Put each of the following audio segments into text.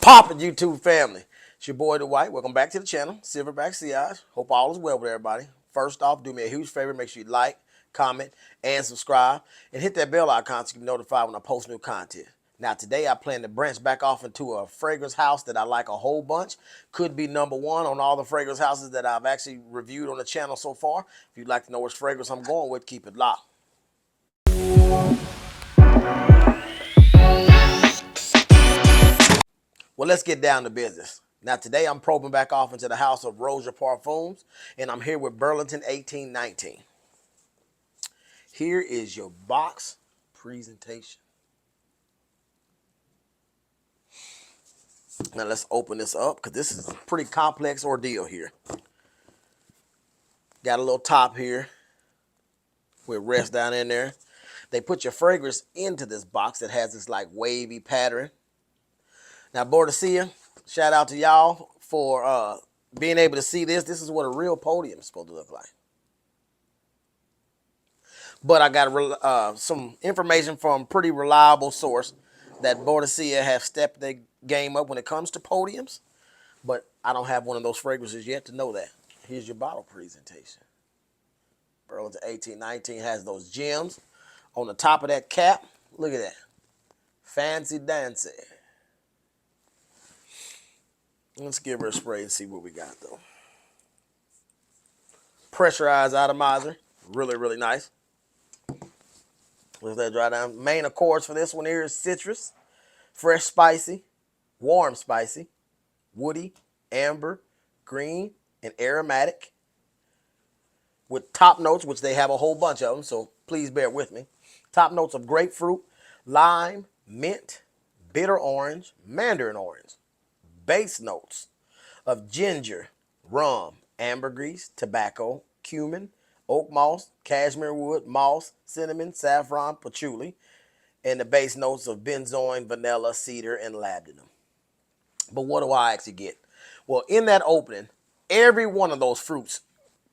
Poppin' YouTube family. It's your boy Dwight. Welcome back to the channel, Silverback Sea. Hope all is well with everybody. First off, do me a huge favor. Make sure you like, comment, and subscribe. And hit that bell icon so you can be notified when I post new content. Now, today I plan to branch back off into a fragrance house that I like a whole bunch. Could be number one on all the fragrance houses that I've actually reviewed on the channel so far. If you'd like to know which fragrance I'm going with, keep it locked. Well, let's get down to business. Now, today I'm probing back off into the house of Roja Parfums, and I'm here with Burlington 1819. Here is your box presentation. Now, let's open this up because this is a pretty complex ordeal here. Got a little top here with rest down in there. They put your fragrance into this box that has this like wavy pattern. Now, Bordesia, shout out to y'all for being able to see this. This is what a real podium is supposed to look like. But I got some information from a pretty reliable source that Bordesia have stepped their game up when it comes to podiums. But I don't have one of those fragrances yet to know that. Here's your bottle presentation. Burlington 1819 has those gems on the top of that cap. Look at that. Fancy dancy. Let's give her a spray and see what we got, though. Pressurized atomizer. Really, really nice. Let that dry down. Main accords for this one here is citrus, fresh spicy, warm spicy, woody, amber, green, and aromatic. With top notes, which they have a whole bunch of them, so please bear with me. Top notes of grapefruit, lime, mint, bitter orange, mandarin orange. Base notes of ginger, rum, ambergris, tobacco, cumin, oak moss, cashmere wood, moss, cinnamon, saffron, patchouli, and the base notes of benzoin, vanilla, cedar, and labdanum. But what do I actually get? Well, in that opening, every one of those fruits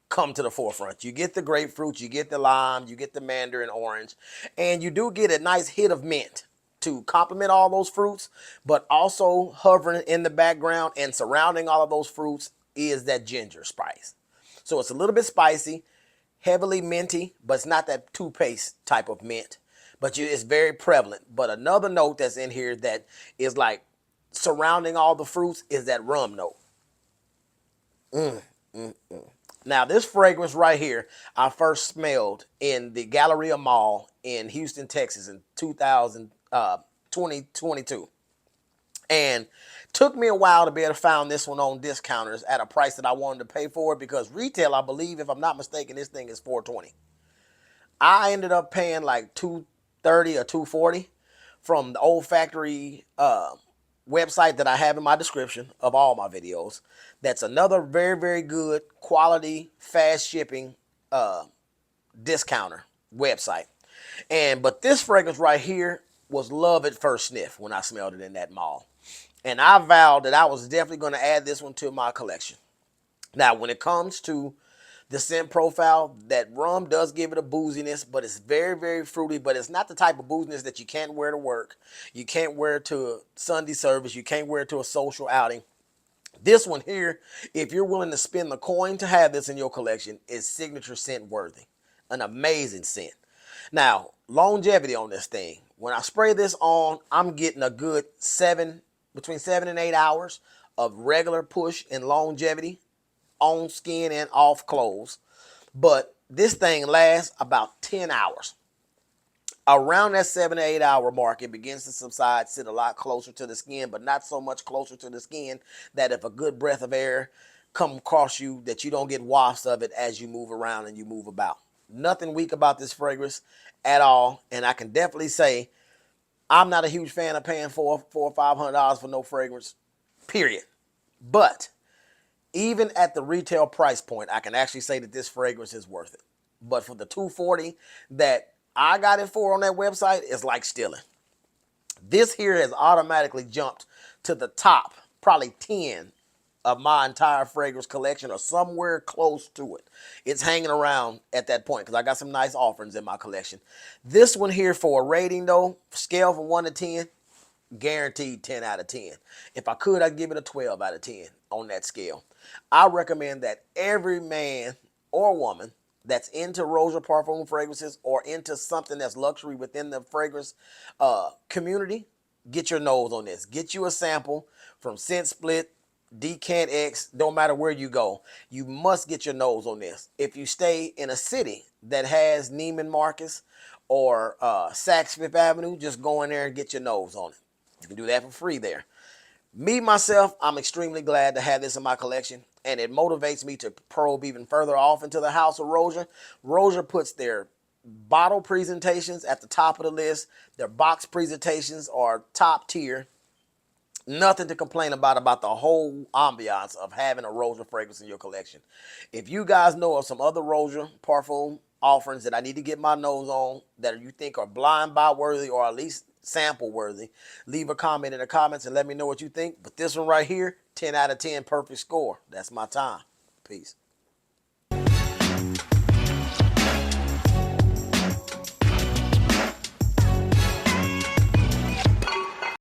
come to the forefront. You get the grapefruit, you get the lime, you get the mandarin orange, and you do get a nice hit of mint to complement all those fruits, but also hovering in the background and surrounding all of those fruits is that ginger spice. So it's a little bit spicy, heavily minty, but it's not that toothpaste type of mint, but it's very prevalent. But another note that's in here that is like surrounding all the fruits is that rum note. Now, this fragrance right here, I first smelled in the Galleria Mall in Houston, Texas in 2022. And took me a while to be able to find this one on discounters at a price that I wanted to pay for it, because retail, I believe, if I'm not mistaken, this thing is $420. I ended up paying like $230 or $240 from the old factory website that I have in my description of all my videos. That's another very, very good quality, fast shipping discounter website. But this fragrance right here was love at first sniff when I smelled it in that mall. And I vowed that I was definitely going to add this one to my collection. Now, when it comes to the scent profile, that rum does give it a booziness, but it's very, very fruity, but it's not the type of booziness that you can't wear to work. You can't wear it to a Sunday service. You can't wear it to a social outing. This one here, if you're willing to spend the coin to have this in your collection, is signature scent worthy. An amazing scent. Now, longevity on this thing. When I spray this on, I'm getting a good between 7 and 8 hours of regular push and longevity on skin and off clothes. But this thing lasts about 10 hours. Around that 7 to 8 hour mark, it begins to subside, sit a lot closer to the skin, but not so much closer to the skin that if a good breath of air come across you, that you don't get wafts of it as you move around and you move about. Nothing weak about this fragrance at all. And I can definitely say I'm not a huge fan of paying $400 or $500 for no fragrance, period. But even at the retail price point, I can actually say that this fragrance is worth it. But for the $240 that I got it for on that website, it's like stealing. This here has automatically jumped to the top, probably 10 of my entire fragrance collection, or somewhere close to it. It's hanging around at that point because I got some nice offerings in my collection. This one here, for a rating though, scale from 1 to 10, Guaranteed 10 out of 10. If I could, I'd give it a 12 out of 10 on that scale. I recommend that every man or woman that's into Roja Parfum fragrances or into something that's luxury within the fragrance community, get your nose on this. Get you a sample from Scent Split, Decant X, don't matter where you go. You must get your nose on this. If you stay in a city that has Neiman Marcus or Saks Fifth Avenue, just go in there and get your nose on it. You can do that for free there. Me, myself, I'm extremely glad to have this in my collection, and it motivates me to probe even further off into the house of Roja. Roja puts their bottle presentations at the top of the list. Their box presentations are top tier. Nothing to complain about the whole ambiance of having a Roja fragrance in your collection. If you guys know of some other Roja Parfum offerings that I need to get my nose on that you think are blind buy worthy or at least sample worthy, leave a comment in the comments and let me know what you think. But this one right here, 10 out of 10, perfect score. That's my time. Peace.